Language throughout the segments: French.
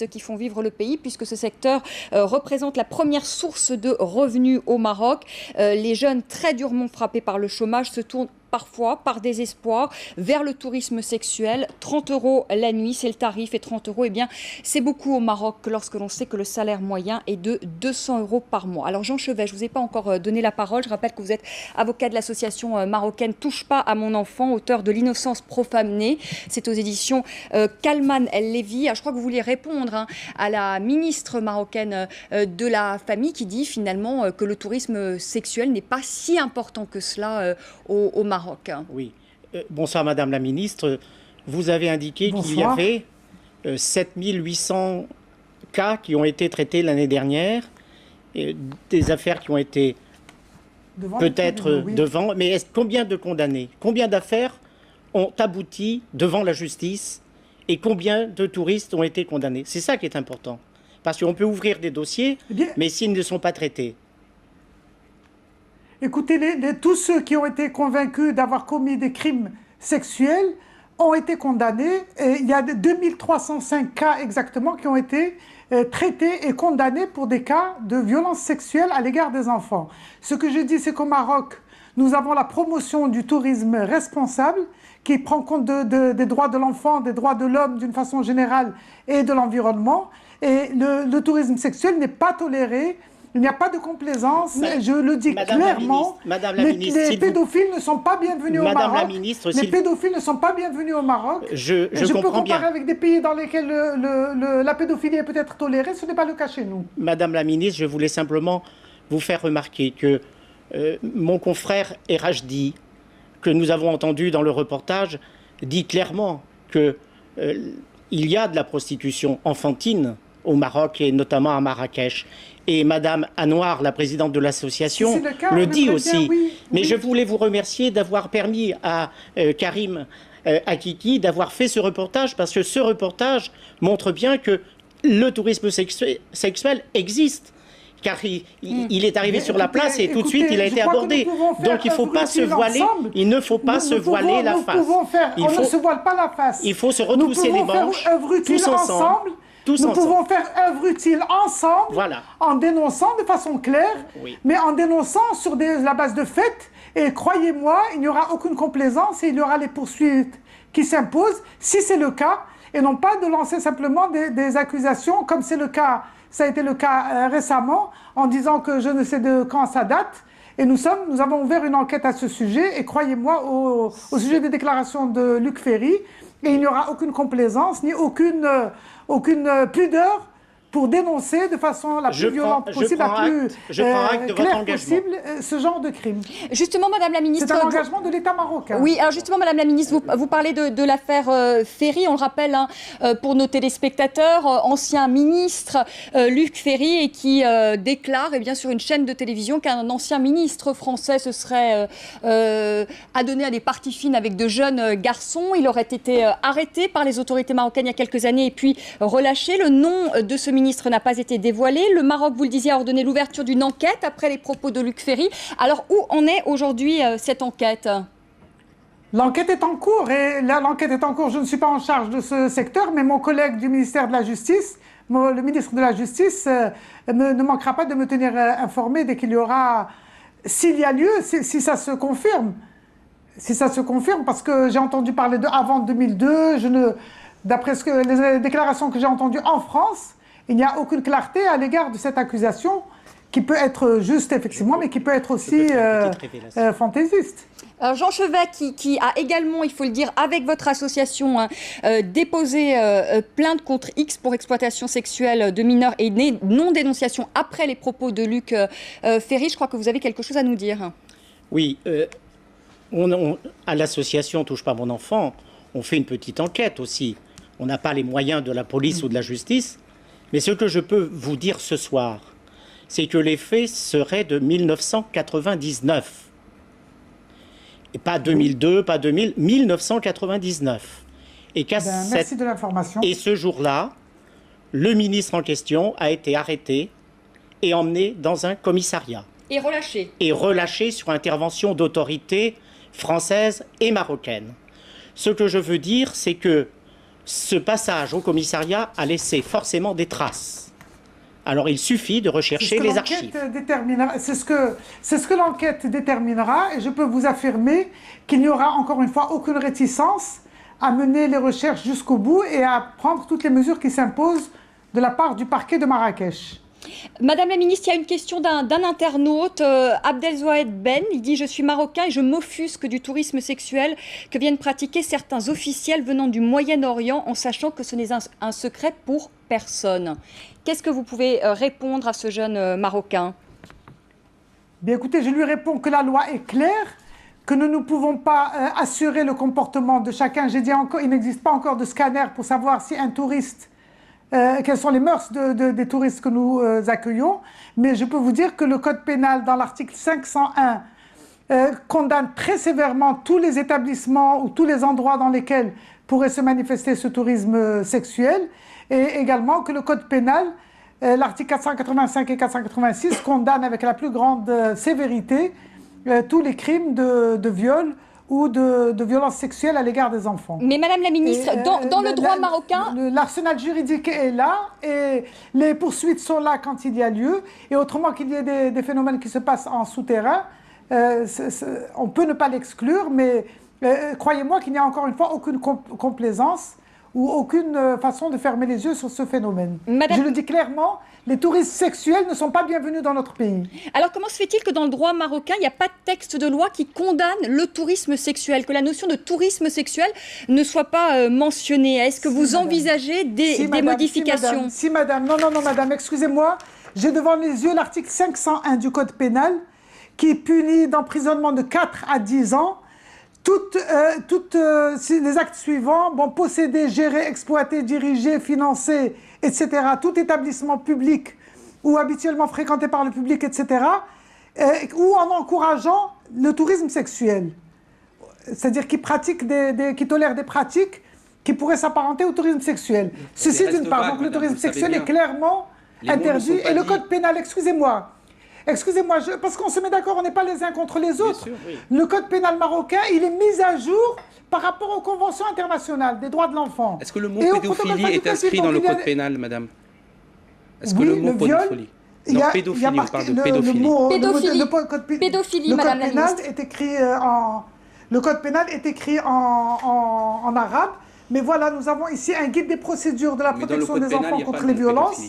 qui font vivre le pays, puisque ce secteur représente la première source de revenus au Maroc. Les jeunes très durement frappés par le chômage se tournent parfois, par désespoir, vers le tourisme sexuel. 30 € la nuit, c'est le tarif, et 30 €, eh bien, c'est beaucoup au Maroc lorsque l'on sait que le salaire moyen est de 200 € par mois. Alors Jean Chevet, je ne vous ai pas encore donné la parole. Je rappelle que vous êtes avocat de l'association marocaine Touche pas à mon enfant, auteur de L'innocence profanée. C'est aux éditions Kalman El Lévi. Je crois que vous vouliez répondre à la ministre marocaine de la famille qui dit finalement que le tourisme sexuel n'est pas si important que cela au Maroc. Oui. Bonsoir Madame la Ministre. Vous avez indiqué qu'il y avait 7800 cas qui ont été traités l'année dernière, et des affaires qui ont été peut-être devant, mais combien de condamnés? Combien d'affaires ont abouti devant la justice et combien de touristes ont été condamnés? C'est ça qui est important. Parce qu'on peut ouvrir des dossiers, mais s'ils ne sont pas traités. Écoutez, tous ceux qui ont été convaincus d'avoir commis des crimes sexuels ont été condamnés. Et il y a 2305 cas exactement qui ont été traités et condamnés pour des cas de violence sexuelle à l'égard des enfants. Ce que je dis, c'est qu'au Maroc, nous avons la promotion du tourisme responsable qui prend compte des droits de l'enfant, des droits de l'homme d'une façon générale et de l'environnement. Et le tourisme sexuel n'est pas toléré. Il n'y a pas de complaisance, je le dis clairement. Les pédophiles ne sont pas bienvenus au Maroc. Les pédophiles ne sont pas bienvenus au Maroc. Je peux comparer avec des pays dans lesquels la pédophilie est peut-être tolérée, ce n'est pas le cas chez nous. Madame la ministre, je voulais simplement vous faire remarquer que mon confrère Erajdi, que nous avons entendu dans le reportage, dit clairement qu'il y a de la prostitution enfantine au Maroc et notamment à Marrakech. Et Madame Anouar, la présidente de l'association, le dit aussi. Mais je voulais vous remercier d'avoir permis à Karim Akiki d'avoir fait ce reportage, parce que ce reportage montre bien que le tourisme sexuel existe. Car il est arrivé sur la place et tout de suite il a été abordé. Donc il ne faut pas se voiler. Il ne faut pas se voiler la face. On ne se voile pas la face. Il faut se retrousser les manches tous ensemble. Nous pouvons faire œuvre utile ensemble, en dénonçant de façon claire, mais en dénonçant sur la base de faits. Et croyez-moi, il n'y aura aucune complaisance et il y aura les poursuites qui s'imposent, si c'est le cas, et non pas de lancer simplement des accusations, comme c'est le cas, ça a été le cas récemment, en disant que je ne sais de quand ça date. Et nous avons ouvert une enquête à ce sujet, et croyez-moi, au sujet des déclarations de Luc Ferry, et il n'y aura aucune complaisance, ni aucune pudeur pour dénoncer de façon la plus violente possible, la plus claire possible, ce genre de crime. Justement, Madame la Ministre... C'est un engagement de l'État marocain. Oui, alors justement, Madame la Ministre, vous parlez de l'affaire Ferry, on le rappelle pour nos téléspectateurs, ancien ministre Luc Ferry, et qui déclare sur une chaîne de télévision qu'un ancien ministre français se serait adonné à des parties fines avec de jeunes garçons. Il aurait été arrêté par les autorités marocaines il y a quelques années et puis relâché. Le nom de ce ministre n'a pas été dévoilé. Le Maroc, vous le disiez, a ordonné l'ouverture d'une enquête après les propos de Luc Ferry. Alors, où en est aujourd'hui cette enquête ? L'enquête est en cours. Et là, l'enquête est en cours. Je ne suis pas en charge de ce secteur, mais mon collègue du ministère de la Justice, le ministre de la Justice, ne manquera pas de me tenir informé dès qu'il y aura, s'il y a lieu, si ça se confirme. Si ça se confirme, parce que j'ai entendu parler avant 2002, d'après les déclarations que j'ai entendues en France, il n'y a aucune clarté à l'égard de cette accusation qui peut être juste, effectivement, mais qui peut être aussi fantaisiste. Alors Jean Chevet, qui a également, il faut le dire, avec votre association, déposé plainte contre X pour exploitation sexuelle de mineurs et non-dénonciation après les propos de Luc Ferry. Je crois que vous avez quelque chose à nous dire. Oui, à l'association Touche pas à mon enfant, on fait une petite enquête aussi. On n'a pas les moyens de la police ou de la justice. Mais ce que je peux vous dire ce soir, c'est que les faits seraient de 1999. Et pas 2002, pas 2000, 1999. Et merci de l'information. Et ce jour-là, le ministre en question a été arrêté et emmené dans un commissariat. Et relâché. Et relâché sur intervention d'autorités françaises et marocaines. Ce que je veux dire, c'est que ce passage au commissariat a laissé forcément des traces. Alors il suffit de rechercher les archives. C'est ce que l'enquête déterminera, et je peux vous affirmer qu'il n'y aura encore une fois aucune réticence à mener les recherches jusqu'au bout et à prendre toutes les mesures qui s'imposent de la part du parquet de Marrakech. Madame la ministre, il y a une question d'un internaute, Abdelzouaed Ben. Il dit « Je suis marocain et je m'offusque du tourisme sexuel que viennent pratiquer certains officiels venant du Moyen-Orient en sachant que ce n'est un secret pour personne. » Qu'est-ce que vous pouvez répondre à ce jeune Marocain? Bien écoutez, je lui réponds que la loi est claire, que nous ne pouvons pas assurer le comportement de chacun. J'ai dit encore, il n'existe pas encore de scanner pour savoir si un touriste... quelles sont les mœurs des touristes que nous accueillons, mais je peux vous dire que le code pénal, dans l'article 501, condamne très sévèrement tous les établissements ou tous les endroits dans lesquels pourrait se manifester ce tourisme sexuel, et également que le code pénal, l'article 485 et 486, condamne avec la plus grande sévérité tous les crimes de viol ou de violences sexuelles à l'égard des enfants. Mais Madame la Ministre, dans le droit marocain... L'arsenal juridique est là et les poursuites sont là quand il y a lieu. Et autrement qu'il y ait des phénomènes qui se passent en souterrain, on peut ne pas l'exclure, mais croyez-moi qu'il n'y a encore une fois aucune complaisance ou aucune façon de fermer les yeux sur ce phénomène. Je le dis clairement, les touristes sexuels ne sont pas bienvenus dans notre pays. Alors comment se fait-il que dans le droit marocain, il n'y a pas de texte de loi qui condamne le tourisme sexuel, que la notion de tourisme sexuel ne soit pas mentionnée? Est-ce que vous envisagez des modifications? Si madame, non madame, excusez-moi, j'ai devant les yeux l'article 501 du code pénal qui punit d'emprisonnement de 4 à 10 ans toutes les actes suivants, posséder, gérer, exploiter, diriger, financer, etc., tout établissement public ou habituellement fréquenté par le public, etc., ou en encourageant le tourisme sexuel. C'est-à-dire qui tolère des pratiques qui pourraient s'apparenter au tourisme sexuel. Ceci d'une part, donc le tourisme sexuel est clairement interdit. Et le code pénal, excusez-moi, parce qu'on se met d'accord, on n'est pas les uns contre les autres. Sûr, oui. Le code pénal marocain, il est mis à jour par rapport aux conventions internationales des droits de l'enfant. Est-ce que le mot pédophilie est inscrit dans le code pénal, madame? Est-ce que le mot pédophilie? Non, pédophilie, on parle de pédophilie. Pédophilie, madame la ministre. Le code pénal est écrit en arabe, mais voilà, nous avons ici un guide des procédures de la protection des enfants contre les violences.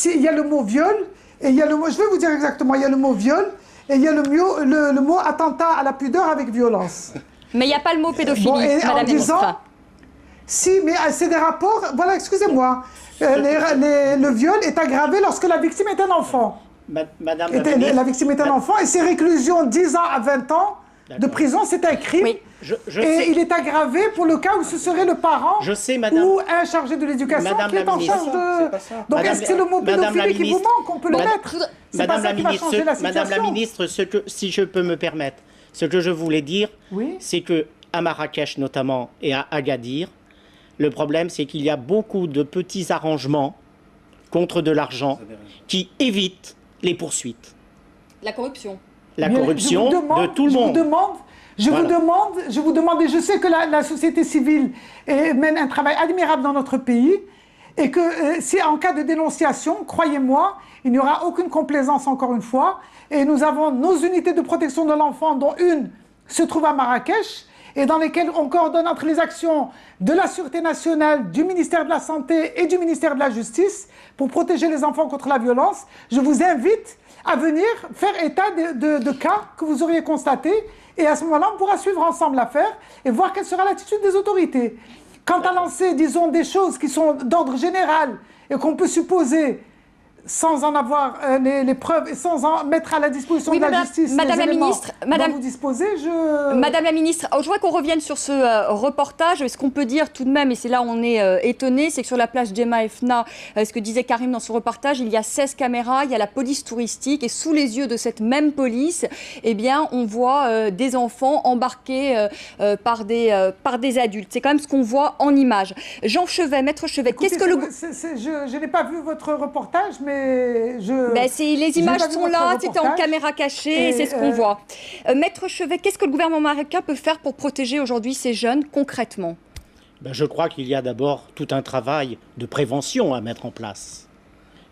Il y a le mot viol, et il y a le mot, je vais vous dire exactement, il y a le mot viol et il y a le mot attentat à la pudeur avec violence. Mais il n'y a pas le mot pédophilie, madame la ministre. Si, mais c'est des rapports, voilà, excusez-moi, le viol est aggravé lorsque la victime est un enfant. La victime est un enfant et c'est réclusion 10 ans à 20 ans de prison, c'est un crime. Oui. Il est aggravé pour le cas où ce serait le parent ou un chargé de l'éducation qui est en charge de... Donc est-ce que c'est le mot pédophilie qui vous manque? On peut le mettre. Madame la ministre, si je peux me permettre, ce que je voulais dire, c'est qu'à Marrakech notamment et à Agadir, le problème c'est qu'il y a beaucoup de petits arrangements contre de l'argent qui évitent les poursuites. La corruption. La corruption de tout le monde. Je vous demande, et je sais que la société civile mène un travail admirable dans notre pays, et que si en cas de dénonciation, croyez-moi, il n'y aura aucune complaisance encore une fois, et nous avons nos unités de protection de l'enfant, dont une se trouve à Marrakech, et dans lesquelles on coordonne entre les actions de la Sûreté nationale, du ministère de la Santé et du ministère de la Justice pour protéger les enfants contre la violence. Je vous invite à venir faire état de cas que vous auriez constatés. Et à ce moment-là, on pourra suivre ensemble l'affaire et voir quelle sera l'attitude des autorités. Quant à lancer, disons, des choses qui sont d'ordre général et qu'on peut supposer sans en avoir les preuves et sans en mettre à la disposition de la justice Madame la ministre, vous disposez, Madame la ministre, je voudrais qu'on revienne sur ce reportage. Ce qu'on peut dire tout de même, et c'est là où on est étonné, c'est que sur la plage Djemma Fna, ce que disait Karim dans son reportage, il y a 16 caméras, il y a la police touristique, et sous les yeux de cette même police, eh bien, on voit des enfants embarqués par des adultes. C'est quand même ce qu'on voit en image. Jean Chevet, maître Chevet, qu'est-ce que je n'ai pas vu votre reportage, mais les images sont là, c'était en caméra cachée, c'est ce qu'on voit. Maître Chevet, qu'est-ce que le gouvernement marocain peut faire pour protéger aujourd'hui ces jeunes concrètement? Je crois qu'il y a d'abord tout un travail de prévention à mettre en place.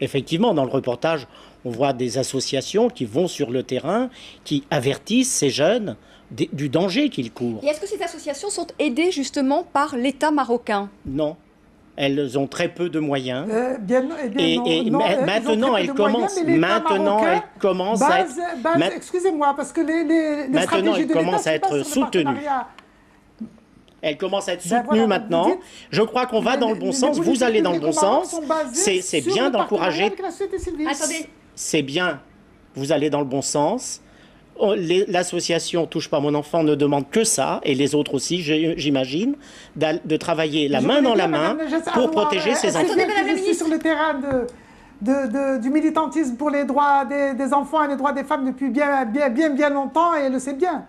Effectivement, dans le reportage, on voit des associations qui vont sur le terrain, qui avertissent ces jeunes du danger qu'ils courent. Et est-ce que ces associations sont aidées justement par l'État marocain? Non. Elles ont très peu de moyens. Maintenant, elles commencent à être... Excusez-moi, parce que les maintenant, elles commencent à être soutenues. Elles commencent à être soutenues maintenant. Je crois qu'on va dans le bon sens. Vous allez dans le bon sens. C'est bien d'encourager. C'est bien. Vous allez dans le bon sens. L'association Touche pas mon enfant ne demande que ça, et les autres aussi, j'imagine, de travailler la main dans la main pour protéger ces enfants. Sur le terrain du militantisme pour les droits des enfants et les droits des femmes depuis bien longtemps, et elle le sait bien.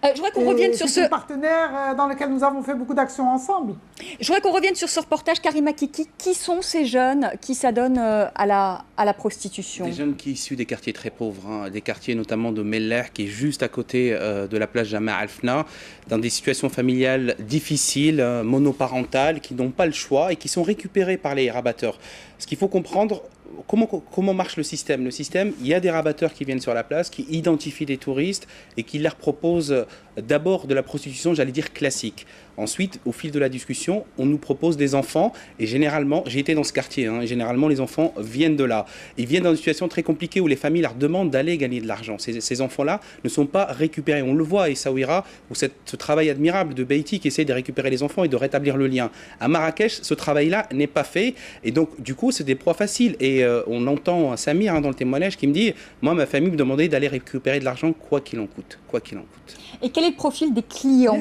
Je voudrais qu'on revienne sur ce partenaire dans lequel nous avons fait beaucoup d'actions ensemble. Je voudrais qu'on revienne sur ce reportage, Karima Kiki. Qui sont ces jeunes qui s'adonnent à la prostitution? Des jeunes qui sont issus des quartiers très pauvres, des quartiers notamment de Meller, qui est juste à côté de la plage Jama Al-Fna, dans des situations familiales difficiles, monoparentales, qui n'ont pas le choix et qui sont récupérés par les rabatteurs. Ce qu'il faut comprendre, comment marche le système. Le système, il y a des rabatteurs qui viennent sur la place, qui identifient des touristes et qui leur proposent d'abord de la prostitution, j'allais dire classique. Ensuite, au fil de la discussion, on nous propose des enfants, et généralement, j'ai été dans ce quartier, et généralement les enfants viennent de là. Ils viennent dans une situation très compliquée où les familles leur demandent d'aller gagner de l'argent. Ces enfants-là ne sont pas récupérés. On le voit à Essaouira, où ce travail admirable de Beiti qui essaie de récupérer les enfants et de rétablir le lien. À Marrakech, ce travail-là n'est pas fait, et donc du coup, c'est des proies faciles. Et on entend Samir dans le témoignage qui me dit « Moi, ma famille me demandait d'aller récupérer de l'argent quoi qu'il en coûte. » Quoi qu'il en coûte. Et quel est le profil des clients?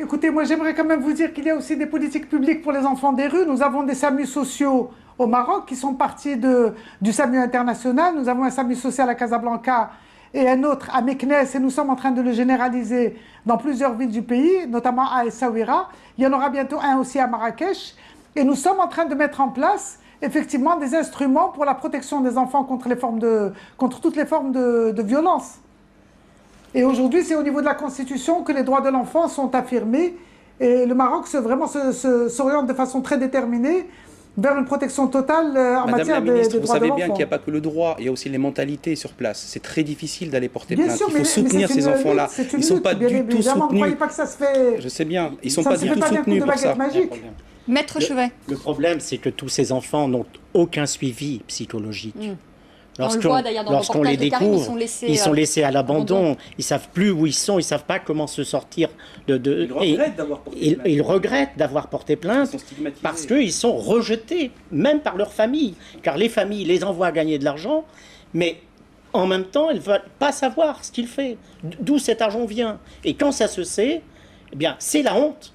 Écoutez, moi j'aimerais quand même vous dire qu'il y a aussi des politiques publiques pour les enfants des rues. Nous avons des SAMU sociaux au Maroc qui sont partis du SAMU international. Nous avons un SAMU social à Casablanca et un autre à Meknès, et nous sommes en train de le généraliser dans plusieurs villes du pays, notamment à Essaouira. Il y en aura bientôt un aussi à Marrakech. Et nous sommes en train de mettre en place effectivement des instruments pour la protection des enfants contre toutes les formes de violence. Et aujourd'hui, c'est au niveau de la Constitution que les droits de l'enfant sont affirmés. Et le Maroc s'oriente de façon très déterminée vers une protection totale en matière des droits de l'enfant. Vous savez bien qu'il n'y a pas que le droit, il y a aussi les mentalités sur place. C'est très difficile d'aller porter plainte. Il faut soutenir ces enfants-là. Ils ne sont pas du tout soutenus. Ne croyez pas que ça se fait... Je sais bien, ils ne sont pas du tout soutenus pour ça. Maître Chevet. Le problème, c'est que tous ces enfants n'ont aucun suivi psychologique. Lorsqu'on les découvre, ils sont laissés à l'abandon. Ils ne savent plus où ils sont, ils ne savent pas comment se sortir Ils regrettent d'avoir porté plainte. Parce qu'ils sont rejetés, même par leur famille. Car les familles les envoient gagner de l'argent, mais en même temps, elles ne veulent pas savoir ce qu'il fait, d'où cet argent vient. Et quand ça se sait, eh bien, c'est la honte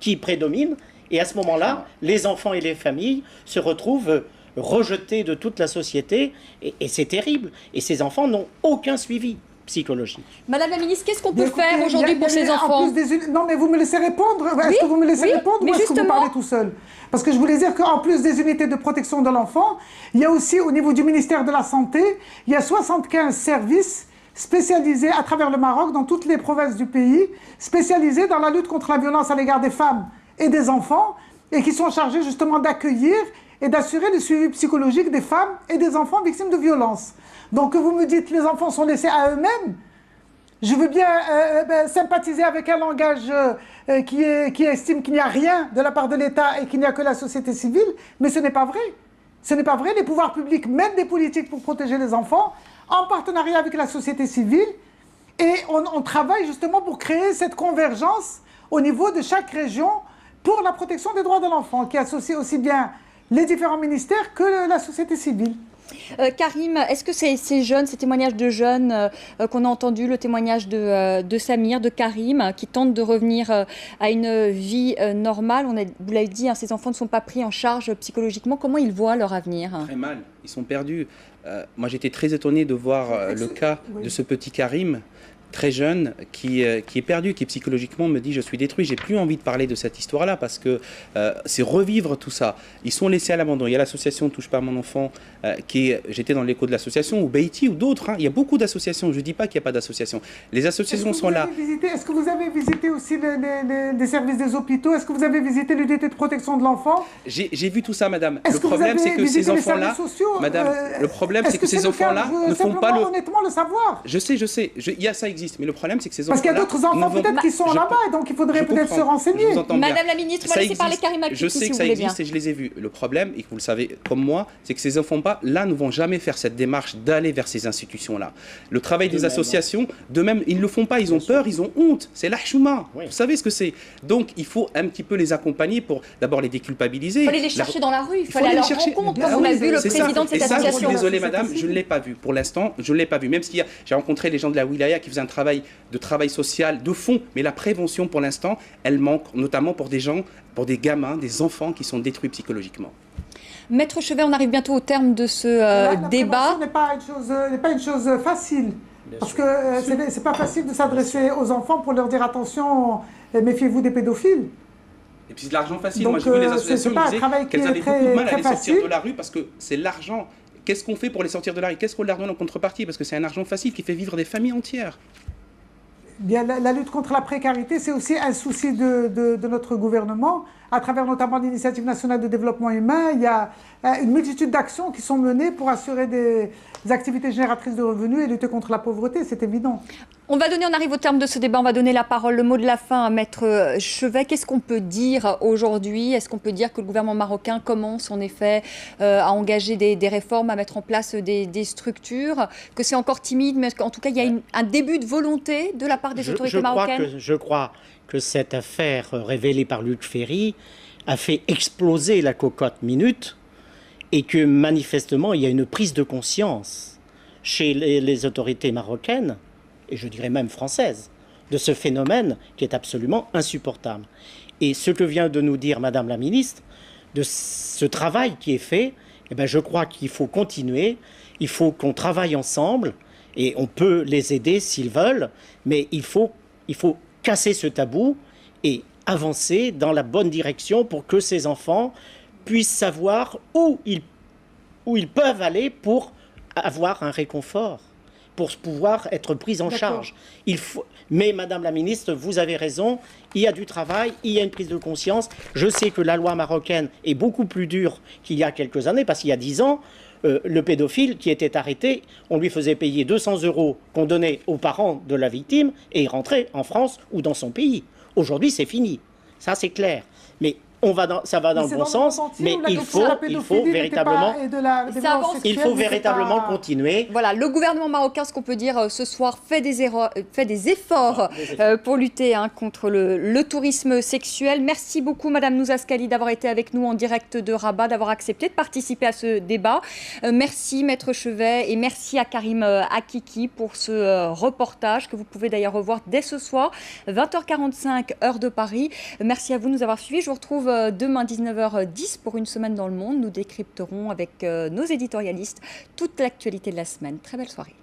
qui prédomine. Et à ce moment-là, les enfants et les familles se retrouvent rejetés de toute la société, et c'est terrible. Et ces enfants n'ont aucun suivi psychologique. Madame la ministre, qu'est-ce qu'on peut faire aujourd'hui pour ces enfants? Non, mais vous me laissez répondre. Est-ce que vous me laissez répondre ou est-ce que vous parlez tout seul? Parce que je voulais dire qu'en plus des unités de protection de l'enfant, il y a aussi au niveau du ministère de la Santé, il y a 75 services spécialisés à travers le Maroc, dans toutes les provinces du pays, spécialisés dans la lutte contre la violence à l'égard des femmes et des enfants, et qui sont chargés justement d'accueillir et d'assurer le suivi psychologique des femmes et des enfants victimes de violences. Donc que vous me dites que les enfants sont laissés à eux-mêmes, je veux bien sympathiser avec un langage qui estime qu'il n'y a rien de la part de l'État et qu'il n'y a que la société civile, mais ce n'est pas vrai. Ce n'est pas vrai. Les pouvoirs publics mènent des politiques pour protéger les enfants en partenariat avec la société civile, et on travaille justement pour créer cette convergence au niveau de chaque région pour la protection des droits de l'enfant, qui associe aussi bien les différents ministères que la société civile. Karim, est-ce que ces jeunes, ces témoignages de jeunes qu'on a entendus, le témoignage de Samir, de Karim, qui tentent de revenir à une vie normale, vous l'avez dit, ces enfants ne sont pas pris en charge psychologiquement, comment ils voient leur avenir? Très mal, ils sont perdus. Moi j'étais très étonné de voir le cas de ce petit Karim, très jeune qui est perdu, qui psychologiquement me dit je suis détruit, j'ai plus envie de parler de cette histoire-là parce que c'est revivre tout ça. Ils sont laissés à l'abandon. Il y a l'association Touche pas à mon enfant, j'étais dans l'écho de l'association, ou Beiti ou d'autres. Il y a beaucoup d'associations. Je ne dis pas qu'il n'y a pas d'associations. Les associations sont là. Est-ce que vous avez visité aussi les services des hôpitaux? Est-ce que vous avez visité l'unité de protection de l'enfant? J'ai vu tout ça, madame. Le problème, c'est que ces enfants-là, madame, le problème, c'est que ces enfants-là ne font pas le... honnêtement le savoir. Je sais, ça existe, mais le problème, c'est que ces enfants-là... Parce qu'il y a d'autres enfants peut-être qui sont là-bas, et donc il faudrait peut-être se renseigner. Madame la ministre, moi, laissez parler Karim Akiki, je sais que ça existe et je les ai vus. Le problème, et que vous le savez comme moi, c'est que ces enfants-là ne vont jamais faire cette démarche d'aller vers ces institutions-là. Le travail des associations, de même, ils ne le font pas, ils ont peur, ils ont honte. C'est l'ahchouma. Vous savez ce que c'est. Donc, il faut un petit peu les accompagner pour d'abord les déculpabiliser. Il fallait les chercher dans la rue, il fallait aller à leur rencontre, comme on a vu le président de cette association. Je suis désolé, madame, je ne l'ai pas vu. Pour l'instant, je ne l'ai pas vu. Même si j'ai rencontré les gens de la wilaya qui faisaient un travail social de fond, mais la prévention, pour l'instant, elle manque, notamment pour des gens, pour des gamins, des enfants qui sont détruits psychologiquement. Maître Chevet, on arrive bientôt au terme de ce débat. La prévention n'est pas une chose facile. Parce que c'est pas facile de s'adresser aux enfants pour leur dire attention, méfiez-vous des pédophiles. Et puis c'est de l'argent facile. Donc, moi j'ai vu les associations qui disaient qu'elles avaient beaucoup de mal à les sortir de la rue parce que c'est l'argent. Qu'est-ce qu'on fait pour les sortir de la rue? Qu'est-ce qu'on leur donne en contrepartie? Parce que c'est un argent facile qui fait vivre des familles entières. Bien, la lutte contre la précarité, c'est aussi un souci de notre gouvernement. À travers notamment l'Initiative nationale de développement humain, il y a une multitude d'actions qui sont menées pour assurer des activités génératrices de revenus et lutter contre la pauvreté, c'est évident. On arrive au terme de ce débat, on va donner la parole, le mot de la fin à Maître Chevet. Qu'est-ce qu'on peut dire aujourd'hui? Est-ce qu'on peut dire que le gouvernement marocain commence en effet à engager des réformes, à mettre en place des structures, que c'est encore timide, mais qu'en tout cas il y a un début de volonté de la part des autorités marocaines? Je crois que cette affaire révélée par Luc Ferry a fait exploser la cocotte minute et que manifestement il y a une prise de conscience chez les autorités marocaines, et je dirais même françaises, de ce phénomène qui est absolument insupportable. Et ce que vient de nous dire Madame la Ministre, de ce travail qui est fait, eh bien, je crois qu'il faut continuer, il faut qu'on travaille ensemble, et on peut les aider s'ils veulent, mais il faut casser ce tabou et avancer dans la bonne direction pour que ces enfants puissent savoir où ils peuvent aller pour avoir un réconfort, pour pouvoir être pris en charge. Mais Madame la Ministre, vous avez raison, il y a du travail, il y a une prise de conscience. Je sais que la loi marocaine est beaucoup plus dure qu'il y a quelques années, parce qu'il y a 10 ans, le pédophile qui était arrêté, on lui faisait payer 200 € qu'on donnait aux parents de la victime et il rentrait en France ou dans son pays. Aujourd'hui, c'est fini. Ça, c'est clair. Mais ça va dans le bon sens, mais il faut véritablement continuer. Voilà, le gouvernement marocain, ce qu'on peut dire ce soir, fait des efforts pour lutter contre le tourisme sexuel. Merci beaucoup, Madame Nouzaskali, d'avoir été avec nous en direct de Rabat, d'avoir accepté de participer à ce débat. Merci, Maître Chevet, et merci à Karim Akiki pour ce reportage que vous pouvez d'ailleurs revoir dès ce soir, 20h45, heure de Paris. Merci à vous de nous avoir suivis. Je vous retrouve demain 19h10 pour Une semaine dans le monde. Nous décrypterons avec nos éditorialistes toute l'actualité de la semaine. Très belle soirée.